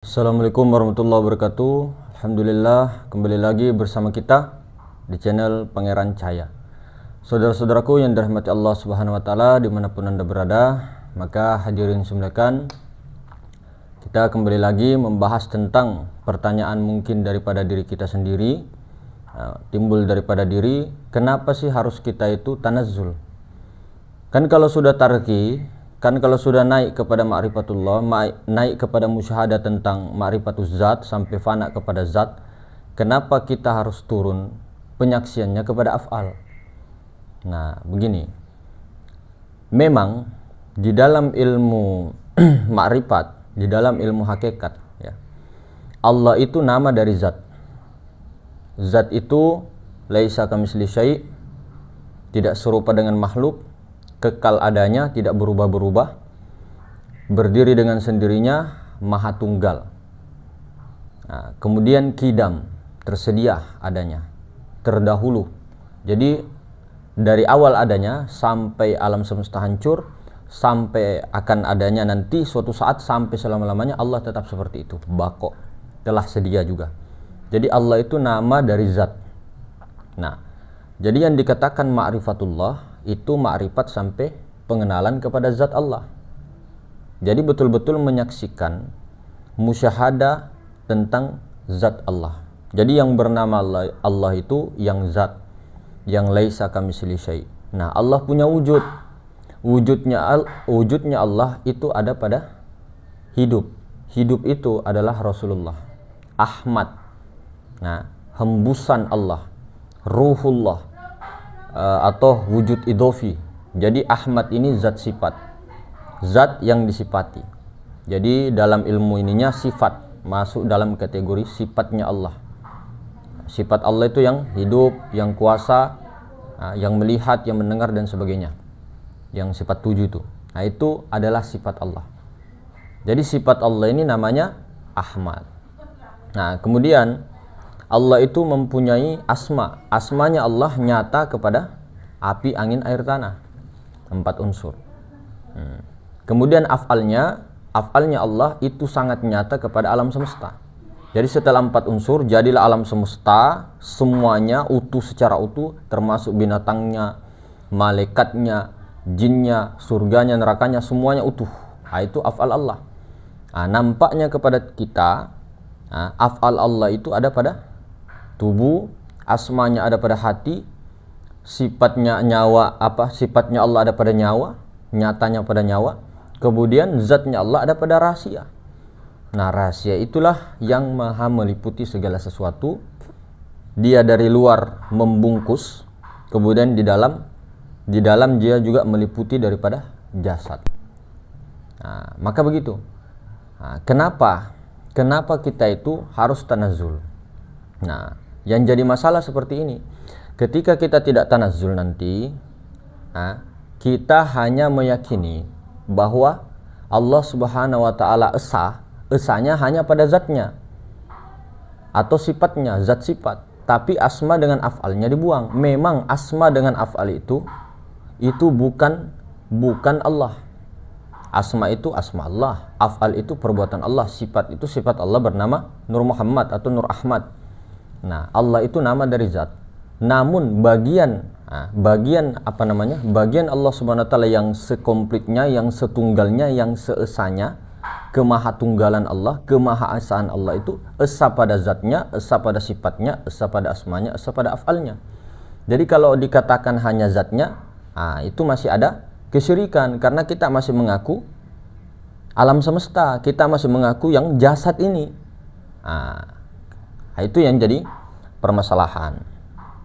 Assalamualaikum warahmatullahi wabarakatuh. Alhamdulillah, kembali lagi bersama kita di channel Pangeran Cahaya. Saudara-saudaraku yang dirahmati Allah Subhanahu wa taala dimanapun Anda berada, maka hadirin semuanya, kita kembali lagi membahas tentang pertanyaan mungkin daripada diri kita sendiri, timbul daripada diri, kenapa sih harus kita itu tanazzul? Kan kalau sudah tarki, kan kalau sudah naik kepada ma'rifatullah, naik kepada musyahadah tentang ma'rifatuz zat sampai fana kepada zat, kenapa kita harus turun penyaksiannya kepada af'al? Nah, begini. Memang di dalam ilmu ma'rifat, di dalam ilmu hakikat, ya, Allah itu nama dari zat. Zat itu laisa kamitsli syai', tidak serupa dengan makhluk, kekal adanya, tidak berubah-berubah, berdiri dengan sendirinya, maha tunggal. Nah, kemudian kidam, tersedia adanya, terdahulu. Jadi dari awal adanya sampai alam semesta hancur, sampai akan adanya nanti suatu saat, sampai selama-lamanya Allah tetap seperti itu, bako, telah sedia juga. Jadi Allah itu nama dari zat. Nah, jadi yang dikatakan ma'rifatullah itu ma'rifat sampai pengenalan kepada zat Allah. Jadi betul-betul menyaksikan musyahadah tentang zat Allah. Jadi yang bernama Allah itu yang zat, yang laisa kamitsli syai'. Nah, Allah punya wujud. Wujudnya Allah itu ada pada hidup. Hidup itu adalah Rasulullah, Ahmad. Nah, hembusan Allah, Ruhullah, atau wujud idofi. Jadi Ahmad ini zat sifat, zat yang disifati. Jadi dalam ilmu ininya sifat, masuk dalam kategori sifatnya Allah. Sifat Allah itu yang hidup, yang kuasa, yang melihat, yang mendengar dan sebagainya, yang sifat 7 itu. Nah, itu adalah sifat Allah. Jadi sifat Allah ini namanya Ahmad. Nah, kemudian Allah itu mempunyai asma. Asmanya Allah nyata kepada api, angin, air, tanah. 4 unsur. Kemudian af'alnya Allah itu sangat nyata kepada alam semesta. Jadi setelah 4 unsur, jadilah alam semesta semuanya utuh, secara utuh, termasuk binatangnya, malaikatnya, jinnya, surganya, nerakanya, semuanya utuh. Nah, itu af'al Allah. Nah, nampaknya kepada kita, af'al Allah itu ada pada tubuh, asmanya ada pada hati, sifatnya nyawa, sifatnya Allah ada pada nyawa, nyatanya pada nyawa. Kemudian zatnya Allah ada pada rahasia. Nah, rahasia itulah yang maha meliputi segala sesuatu. Dia dari luar membungkus, kemudian di dalam dia juga meliputi daripada jasad. Nah, maka begitu. Nah, kenapa kita itu harus tanazzul? Nah, yang jadi masalah seperti ini, ketika kita tidak tanazzul nanti, kita hanya meyakini bahwa Allah Subhanahu wa taala esanya hanya pada zatnya atau sifatnya, zat sifat, tapi asma dengan af'alnya dibuang. Memang asma dengan af'al itu bukan Allah. Asma itu asma Allah, af'al itu perbuatan Allah, sifat itu sifat Allah bernama Nur Muhammad atau Nur Ahmad. Nah, Allah itu nama dari zat. Namun bagian Allah Subhanahu wa taala yang sekomplitnya, yang setunggalnya, yang seesanya, kemahatunggalan Allah, kemahaesaan Allah itu esa pada zatnya, esa pada sifatnya, esa pada asmanya, esa pada af'alnya. Jadi kalau dikatakan hanya zatnya, itu masih ada kesyirikan, karena kita masih mengaku alam semesta, kita masih mengaku yang jasad ini. Itu yang jadi permasalahan.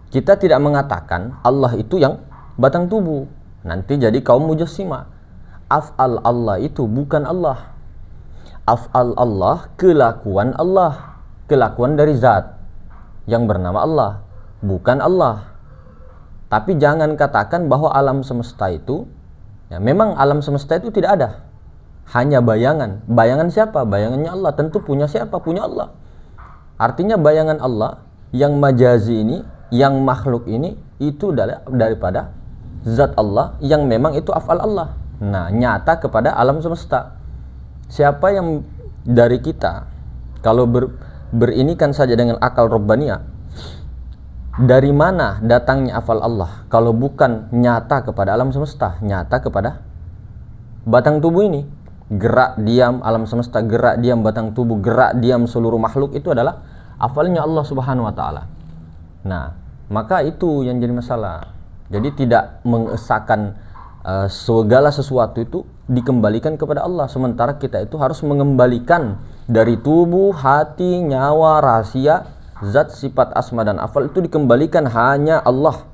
Kita tidak mengatakan Allah itu yang batang tubuh, nanti jadi kaum mujassimah. Af'al Allah itu bukan Allah. Af'al Allah, kelakuan Allah, kelakuan dari zat yang bernama Allah, bukan Allah. Tapi jangan katakan bahwa alam semesta itu, ya, memang alam semesta itu tidak ada, hanya bayangan. Bayangan siapa? Bayangannya Allah. Tentu punya siapa? Punya Allah. Artinya bayangan Allah yang majazi ini, yang makhluk ini, itu daripada zat Allah yang memang itu af'al Allah. Nah, nyata kepada alam semesta. Siapa yang dari kita Kalau berinikan saja dengan akal robbaniyah, dari mana datangnya afal Allah kalau bukan nyata kepada alam semesta, nyata kepada batang tubuh ini. Gerak diam alam semesta, gerak diam batang tubuh, gerak diam seluruh makhluk, itu adalah afalnya Allah Subhanahu wa taala. Nah, maka itu yang jadi masalah. Jadi tidak mengesahkan segala sesuatu itu dikembalikan kepada Allah, sementara kita itu harus mengembalikan dari tubuh, hati, nyawa, rahasia, zat, sifat, asma dan afal itu dikembalikan hanya Allah.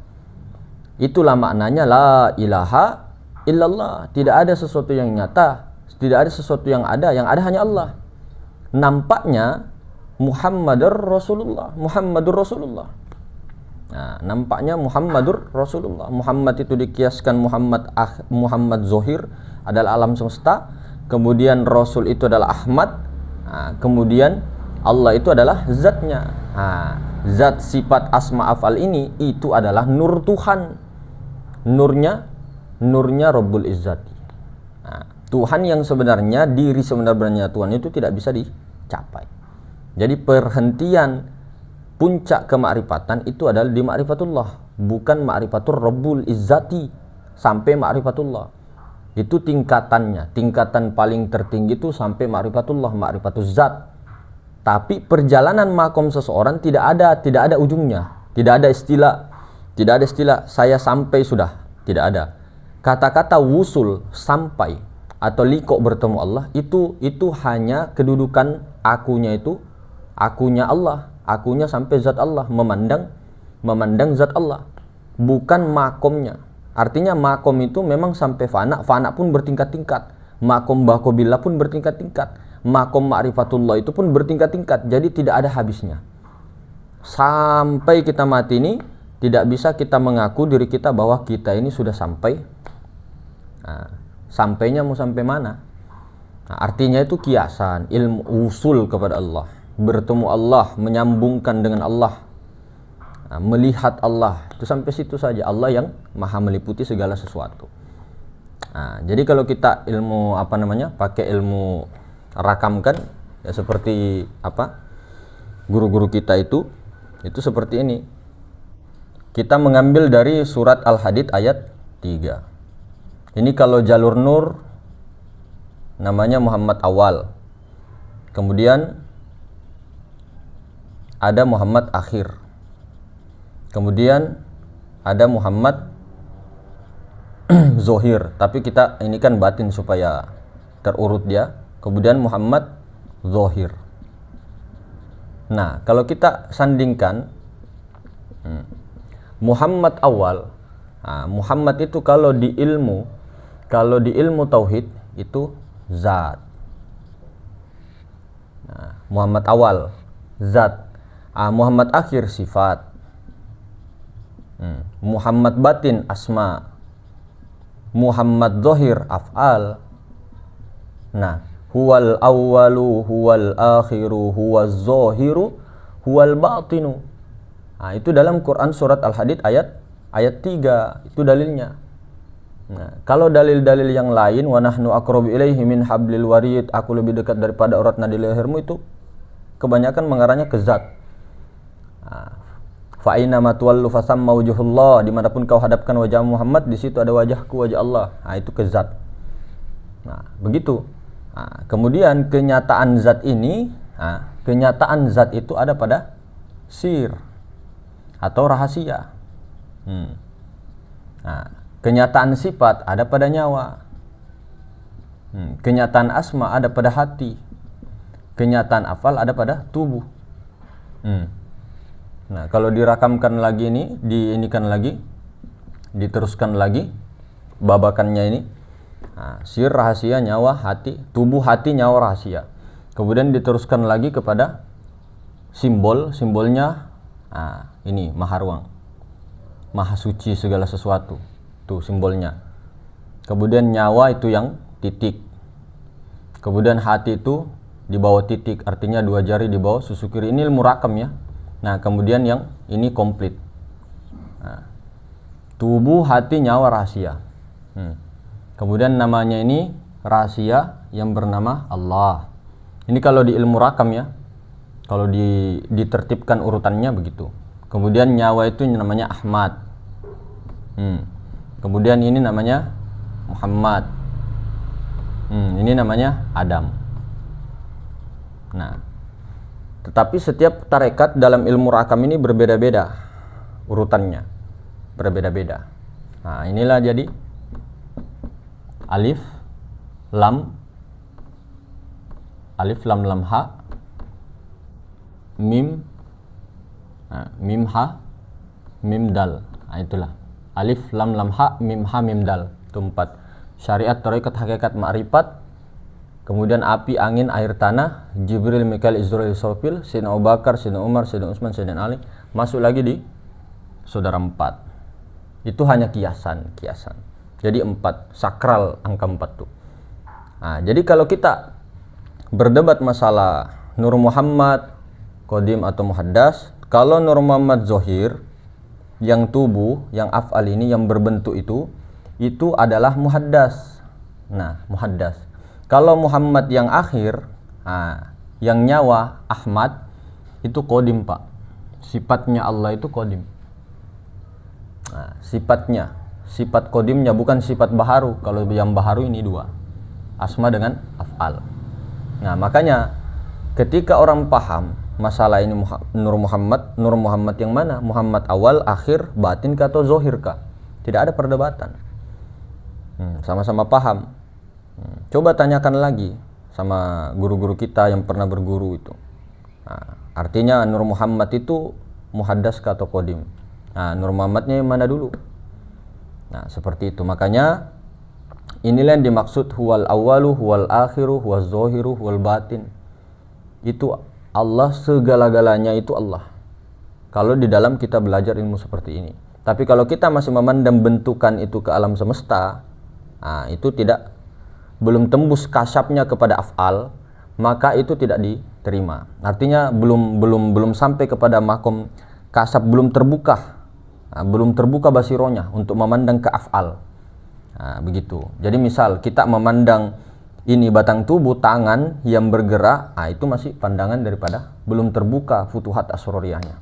Itulah maknanya la ilaha illallah. Tidak ada sesuatu yang nyata, tidak ada sesuatu yang ada hanya Allah. Nampaknya Muhammadur Rasulullah, Muhammadur Rasulullah. Nah, nampaknya Muhammadur Rasulullah. Muhammad itu dikiaskan Muhammad Zohir adalah alam semesta, kemudian Rasul itu adalah Ahmad, nah, kemudian Allah itu adalah zatnya. Nah, zat, sifat, asma, afal ini itu adalah nur Tuhan. Nurnya Rabbul Izzati. Nah, Tuhan yang sebenarnya, diri sebenarnya Tuhan itu tidak bisa dicapai. Jadi perhentian puncak kemakrifatan itu adalah di ma'rifatullah, bukan ma'rifatur Rabbul Izzati sampai ma'rifatullah. Itu tingkatannya, tingkatan paling tertinggi itu sampai ma'rifatullah, ma'rifatuz zat. Tapi perjalanan makom seseorang tidak ada ujungnya, tidak ada istilah saya sampai sudah, tidak ada. Kata-kata wusul, sampai atau liqo bertemu Allah, itu hanya kedudukan akunya, itu akunya Allah, akunya sampai zat Allah, memandang zat Allah, bukan makomnya. Artinya makom itu memang sampai fana pun bertingkat-tingkat, makom bakobillah pun bertingkat-tingkat, makom ma'rifatullah itu pun bertingkat-tingkat. Jadi tidak ada habisnya. Sampai kita mati ini tidak bisa kita mengaku diri kita bahwa kita ini sudah sampai. Nah, sampainya mau sampai mana? Nah, artinya itu kiasan, ilmu usul kepada Allah, bertemu Allah, menyambungkan dengan Allah, nah, melihat Allah, itu sampai situ saja. Allah yang maha meliputi segala sesuatu. Nah, jadi kalau kita ilmu pakai ilmu rakamkan, ya seperti guru-guru kita itu seperti ini. Kita mengambil dari surat Al-Hadid ayat 3. Ini kalau jalur nur namanya Muhammad awal, kemudian ada Muhammad akhir, kemudian ada Muhammad Zohir, tapi kita ini kan batin supaya terurut dia, kemudian Muhammad Zohir. Nah, kalau kita sandingkan Muhammad awal, nah, Muhammad itu kalau di ilmu tauhid itu zat. Nah, Muhammad awal zat, Muhammad akhir sifat, Muhammad batin asma, Muhammad zahir af'al. Nah, huwal awwalu huwal akhiru huwaz zahiru huwal batinu. Nah, itu dalam Quran surat Al-Hadid ayat 3, itu dalilnya. Nah, kalau dalil-dalil yang lain, wa nahnu aqrabu ilaihi min hablil warid, aku lebih dekat daripada urat nadi lehermu, itu kebanyakan mengarahnya ke zat. Fa aina ma tuwallu fasamma wajhullah, dimanapun kau hadapkan wajah Muhammad, di situ ada wajahku, wajah Allah. Nah, itu ke zat. Nah, begitu. Nah, kemudian kenyataan zat ini, kenyataan zat itu ada pada sir atau rahasia. Nah, kenyataan sifat ada pada nyawa. Kenyataan asma ada pada hati. Kenyataan afal ada pada tubuh. Nah, kalau dirakamkan lagi ini, diteruskan lagi babakannya ini. Nah, sir, rahasia, nyawa, hati, tubuh, hati, nyawa, rahasia. Kemudian diteruskan lagi kepada simbolnya. Nah, ini Maharuang, maha suci segala sesuatu, tuh simbolnya. Kemudian nyawa itu yang titik, kemudian hati itu di bawah titik, artinya 2 jari di bawah susu kiri. Ini ilmu rakam ya. Nah, kemudian yang ini komplit. Nah, tubuh, hati, nyawa, rahasia. Kemudian namanya ini rahasia yang bernama Allah. Ini kalau di ilmu rakam ya. Kalau ditertibkan urutannya begitu. Kemudian nyawa itu namanya Ahmad. Kemudian ini namanya Muhammad. Ini namanya Adam. Nah, tetapi setiap tarekat dalam ilmu rakam ini berbeda-beda urutannya, berbeda-beda. Nah, inilah jadi alif lam lam ha mim, mim ha mim dal. Nah, itulah alif lam ha mim dal. Itu 4 syariat, tarekat, hakikat, ma'rifat. Kemudian api, angin, air, tanah, Jibril, Mikail, Israil, Israfil, Sayyidina Abu Bakar, Sayyidina Umar, Sayyidina Utsman, Sayyidina Ali. Masuk lagi di saudara 4. Itu hanya kiasan. Jadi 4, sakral angka 4 tuh. Nah, jadi kalau kita berdebat masalah Nur Muhammad Qadim atau Muhaddas, kalau Nur Muhammad Zohir yang tubuh, yang af'al ini, yang berbentuk itu adalah Muhaddas. Nah, Muhaddas. Kalau Muhammad yang akhir, yang nyawa Ahmad, itu Qadim, Pak. Sifatnya Allah itu Qadim. Nah, sifat Qadimnya, bukan sifat Baharu. Kalau yang Baharu ini 2, asma dengan af'al. Nah, makanya ketika orang paham masalah ini Nur Muhammad yang mana? Muhammad awal, akhir, batin kah atau zohir kah? Tidak ada perdebatan. Sama-sama paham. Coba tanyakan lagi sama guru-guru kita yang pernah berguru itu. Nah, artinya Nur Muhammad itu Muhaddas kah atau Qadim? Nah, Nur Muhammadnya yang mana dulu? Nah, seperti itu. Makanya inilah yang dimaksud huwal awalu, huwal akhiru, huwal zohiru, huwal batin. Itu Allah, segala-galanya itu Allah. Kalau di dalam kita belajar ilmu seperti ini. Tapi kalau kita masih memandang bentukan itu ke alam semesta, itu belum tembus kasyafnya kepada af'al, maka itu tidak diterima. Artinya belum sampai kepada makom kasyaf, belum terbuka basironya untuk memandang ke af'al. Begitu. Jadi misal kita memandang ini batang tubuh, tangan yang bergerak, itu masih pandangan daripada belum terbuka futuhat asroriyahnya.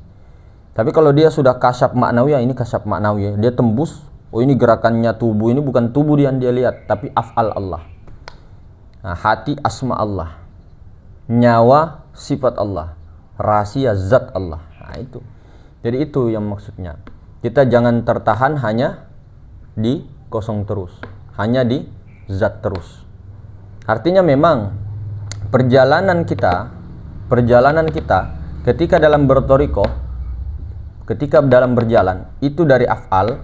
Tapi kalau dia sudah kasyaf maknawiyah, ini kasyaf maknawiyah, dia tembus, oh ini gerakannya tubuh, ini bukan tubuh yang dia lihat, tapi af'al Allah. Hati asma Allah, nyawa sifat Allah, rahasia zat Allah. Itu. Jadi itu yang maksudnya. Kita jangan tertahan hanya di kosong terus, hanya di zat terus. Artinya memang perjalanan kita ketika dalam bertoriko, ketika dalam berjalan itu dari af'al,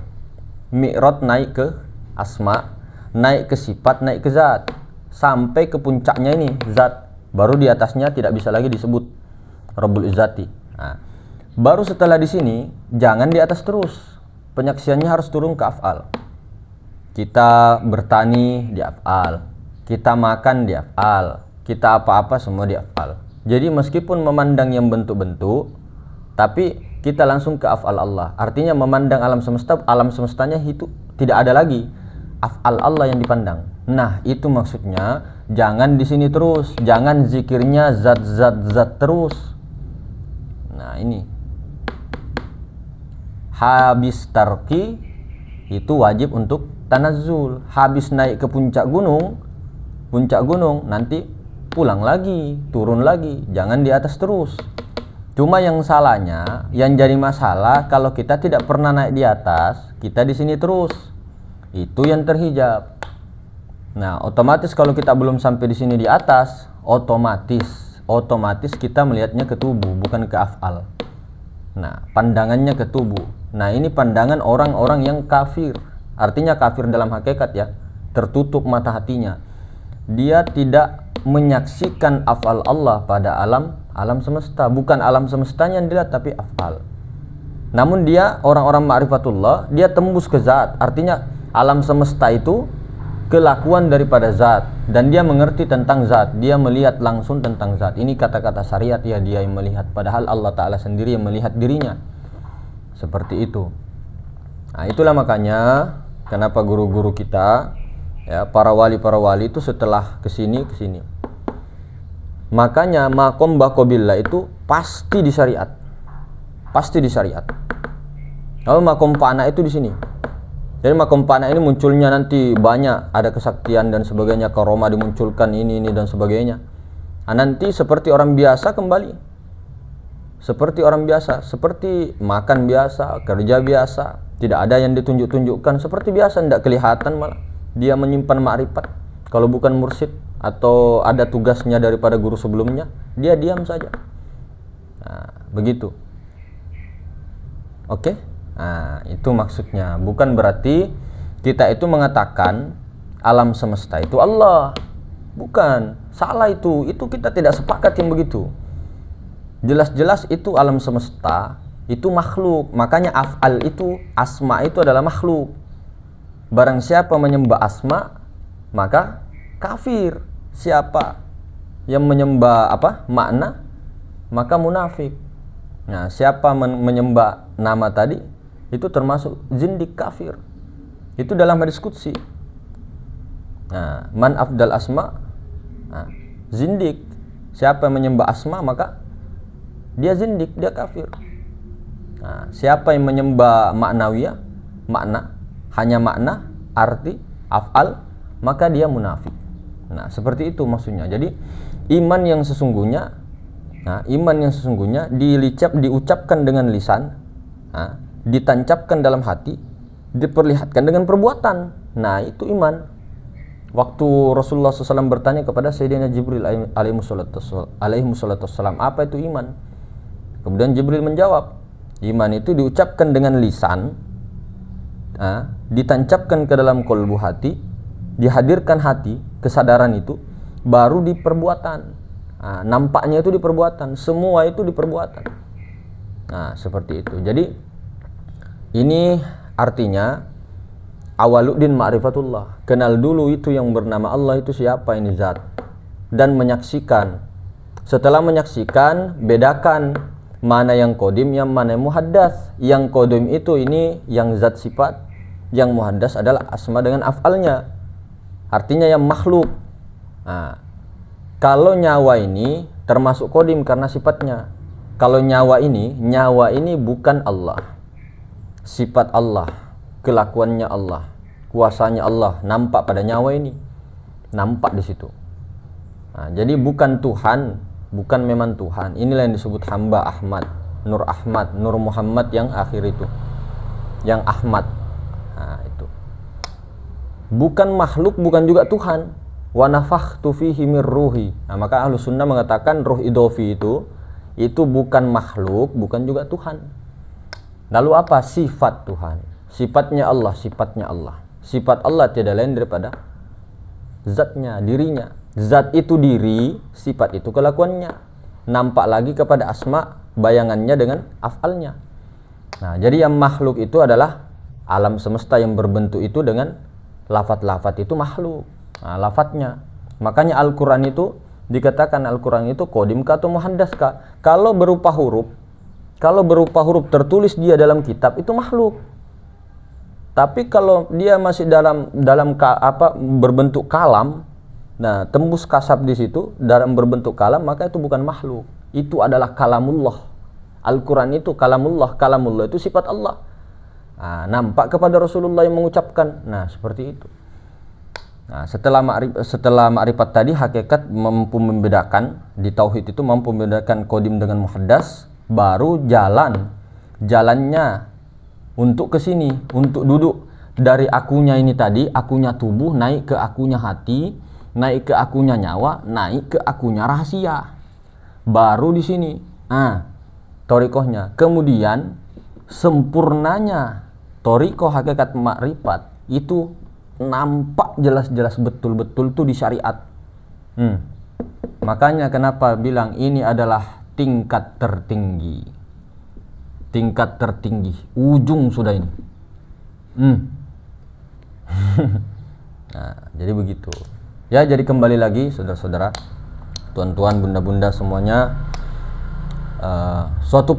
mi'rad naik ke asma, naik ke sifat, naik ke zat, sampai ke puncaknya ini zat, baru di atasnya tidak bisa lagi disebut Rabbul Izzati. Baru setelah di sini jangan di atas terus, penyaksiannya harus turun ke af'al. Kita bertani di af'al, kita makan di af'al, kita apa-apa semua di af'al. Jadi meskipun memandang yang bentuk-bentuk, tapi kita langsung ke af'al Allah. Artinya memandang alam semestanya itu tidak ada lagi af'al Allah yang dipandang. Nah, itu maksudnya jangan di sini terus, jangan zikirnya zat terus. Nah, ini habis tarki itu wajib untuk tanazzul. Habis naik ke puncak gunung nanti pulang lagi, turun lagi, jangan di atas terus. Cuma yang salahnya, yang jadi masalah kalau kita tidak pernah naik di atas, kita di sini terus. Itu yang terhijab. Nah, otomatis kalau kita belum sampai di sini di atas, otomatis kita melihatnya ke tubuh, bukan ke af'al. Nah, pandangannya ke tubuh. Nah, ini pandangan orang-orang yang kafir. Artinya kafir dalam hakikat ya, tertutup mata hatinya. Dia tidak menyaksikan af'al Allah pada alam semesta, bukan alam semestanya yang dilihat tapi af'al. Namun dia orang-orang ma'rifatullah, dia tembus ke zat. Artinya alam semesta itu kelakuan daripada zat, dan dia mengerti tentang zat, dia melihat langsung tentang zat. Ini kata-kata syariat ya, dia yang melihat, padahal Allah Ta'ala sendiri yang melihat dirinya. Seperti itu. Nah, itulah makanya kenapa guru-guru kita ya, para wali itu setelah kesini Makanya makom bakobillah itu pasti di syariat. Pasti di syariat. Lalu makom fana itu di sini. Jadi makom fana ini munculnya nanti banyak, ada kesaktian dan sebagainya, karomah dimunculkan ini dan sebagainya. Nah, nanti seperti orang biasa kembali. Seperti orang biasa, seperti makan biasa, kerja biasa, tidak ada yang ditunjuk-tunjukkan, seperti biasa, tidak kelihatan malah. Dia menyimpan ma'rifat. Kalau bukan mursyid atau ada tugasnya daripada guru sebelumnya, dia diam saja. Nah, begitu. Oke? Nah, itu maksudnya. Bukan berarti kita itu mengatakan alam semesta itu Allah. Bukan. Salah itu. Itu kita tidak sepakat yang begitu. Jelas-jelas itu alam semesta, itu makhluk. Makanya af'al itu, asma itu adalah makhluk. Barang siapa menyembah asma, maka kafir. Siapa yang menyembah makna, maka munafik. Nah, siapa menyembah nama tadi, itu termasuk zindik, kafir. Itu dalam hadis qudsi. Nah, man afdal asma, nah, zindik. Siapa yang menyembah asma, maka dia zindik, dia kafir. Nah, siapa yang menyembah maknawiyah, makna, hanya makna, arti, af'al, maka dia munafik. Nah, seperti itu maksudnya. Jadi iman yang sesungguhnya, diucapkan dengan lisan, ditancapkan dalam hati, diperlihatkan dengan perbuatan. Nah, itu iman. Waktu Rasulullah SAW bertanya kepada Sayyidina Jibril alaihi salatu wassalam, apa itu iman? Kemudian Jibril menjawab, iman itu diucapkan dengan lisan, ditancapkan ke dalam kolbu hati, dihadirkan hati, kesadaran itu, baru di perbuatan. Nampaknya itu di perbuatan, semua itu di perbuatan. Nah, seperti itu. Jadi ini artinya awaluddin ma'rifatullah. Kenal dulu itu yang bernama Allah itu siapa, ini zat, dan menyaksikan. Setelah menyaksikan, bedakan mana yang qadim, yang mana yang muhaddas. Yang qadim itu ini yang zat sifat, yang muhaddas adalah asma dengan af'alnya, artinya yang makhluk. Nah, kalau nyawa ini termasuk qadim karena sifatnya. Kalau nyawa ini bukan Allah, sifat Allah, kelakuannya Allah, kuasanya Allah nampak pada nyawa ini, nampak di situ. Nah, jadi bukan Tuhan, bukan memang Tuhan. Inilah yang disebut hamba Ahmad, Nur Muhammad yang akhir itu, yang Ahmad. Nah, itu bukan makhluk, bukan juga Tuhan. Wa nafakhtu fihi mir ruhi. Nah, maka Ahlus Sunnah mengatakan ruh idofi itu bukan makhluk, bukan juga Tuhan. Lalu apa sifat Tuhan? Sifatnya Allah, sifatnya Allah. Sifat Allah tidak lain daripada zatnya, dirinya. Zat itu diri, sifat itu kelakuannya. Nampak lagi kepada asma, bayangannya dengan af'alnya. Nah, jadi yang makhluk itu adalah alam semesta yang berbentuk itu dengan lafat-lafat itu makhluk. Nah, lafadznya. Makanya Al-Quran itu dikatakan Al-Quran itu qadim ka atau muhaddas ka. Kalau berupa huruf tertulis dia dalam kitab itu makhluk. Tapi kalau dia masih dalam berbentuk kalam, nah tembus kasab di situ dalam berbentuk kalam, maka itu bukan makhluk. Itu adalah kalamullah. Al-Quran itu kalamullah. Kalamullah itu sifat Allah. Nah, nampak kepada Rasulullah yang mengucapkan. Nah, seperti itu. Nah, setelah ma'rifat tadi, hakikat mampu membedakan, di tauhid itu mampu membedakan qadim dengan muhaddas, baru jalannya untuk ke sini, untuk duduk dari akunya ini tadi, akunya tubuh, naik ke akunya hati, naik ke akunya nyawa, naik ke akunya rahasia. Baru di sini. Nah, thariqahnya. Kemudian sempurnanya thariqah hakikat ma'rifat itu nampak jelas-jelas betul-betul tuh di syariat. Makanya kenapa bilang ini adalah tingkat tertinggi. Tingkat tertinggi, ujung sudah ini. Nah, jadi begitu. Ya, jadi kembali lagi saudara-saudara, tuan-tuan, bunda-bunda semuanya, suatu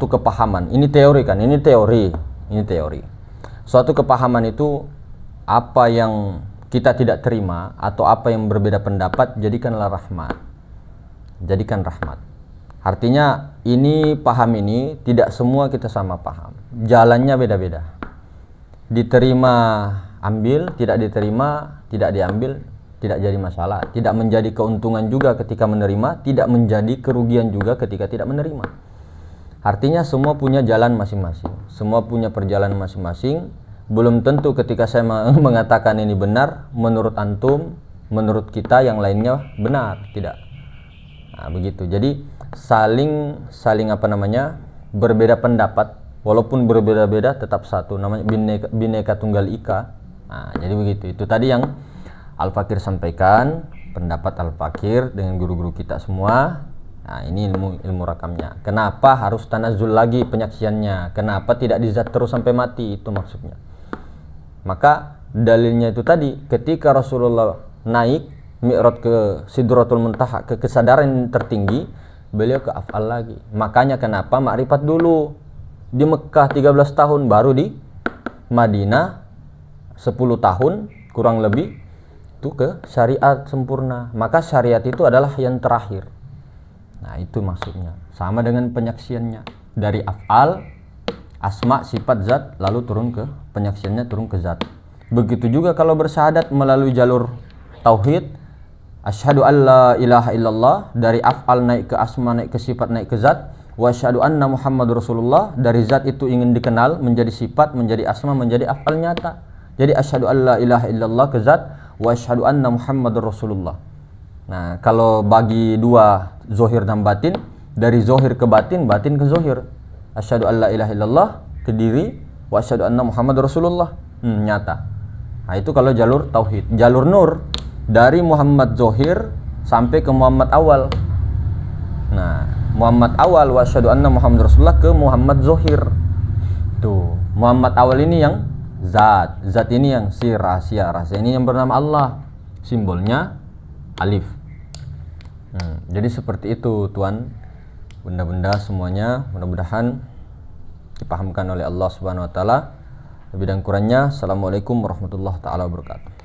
kepahaman. Ini teori kan? Ini teori. Suatu kepahaman itu apa yang kita tidak terima atau apa yang berbeda pendapat, jadikanlah rahmat. jadikan rahmat. Artinya ini paham ini tidak semua kita sama paham. Jalannya beda-beda. Diterima ambil, tidak diterima tidak diambil, tidak jadi masalah. Tidak menjadi keuntungan juga ketika menerima, tidak menjadi kerugian juga ketika tidak menerima. Artinya semua punya jalan masing-masing. Semua punya perjalanan masing-masing. Belum tentu ketika saya mengatakan ini benar, menurut antum, menurut kita yang lainnya benar, tidak. Nah, begitu. Jadi saling berbeda pendapat, walaupun berbeda-beda tetap satu, namanya bineka tunggal ika. Nah, jadi begitu. Itu tadi yang Al-Fakir sampaikan, pendapat Al-Fakir dengan guru-guru kita semua. Nah, ini ilmu rakamnya. Kenapa harus tanazul lagi penyaksiannya? Kenapa tidak dizat terus sampai mati? Itu maksudnya. Maka dalilnya itu tadi, ketika Rasulullah naik Mi'raj ke Sidratul Muntaha, ke kesadaran tertinggi, beliau ke af'al lagi. Makanya kenapa makrifat dulu di Mekah 13 tahun, baru di Madinah 10 tahun kurang lebih itu ke syariat sempurna. Maka syariat itu adalah yang terakhir. Nah, itu maksudnya. Sama dengan penyaksiannya, dari af'al, asma, sifat, zat, lalu turun ke penyaksiannya, turun ke zat. Begitu juga kalau bersyahadat melalui jalur tauhid, asyhadu alla ilaha illallah, dari af'al naik ke asma, naik ke sifat, naik ke zat. Wa asyhadu anna Muhammadur Rasulullah, dari zat itu ingin dikenal menjadi sifat, menjadi asma, menjadi af'al nyata. Jadi asyhadu alla ilaha illallah ke zat, wa asyhadu anna Muhammadur Rasulullah. Nah, kalau bagi dua zohir dan batin, dari zohir ke batin, batin ke zohir. Asyhadu alla ilaha illallah ke diri, wa asyhadu anna Muhammadur Rasulullah, nyata. Nah, itu kalau jalur tauhid. Jalur nur, dari Muhammad Zohir sampai ke Muhammad Awal. Nah, Muhammad Awal wa asyhadu anna Muhammad Rasulullah ke Muhammad Zohir. Tuh, Muhammad Awal ini yang zat. Zat ini yang si rahasia. Rahasia ini yang bernama Allah. Simbolnya alif. Jadi seperti itu, Tuan. Benda-benda semuanya mudah-mudahan dipahamkan oleh Allah Subhanahu wa taala. Lebih dan kurangnya, assalamualaikum warahmatullahi taala wabarakatuh.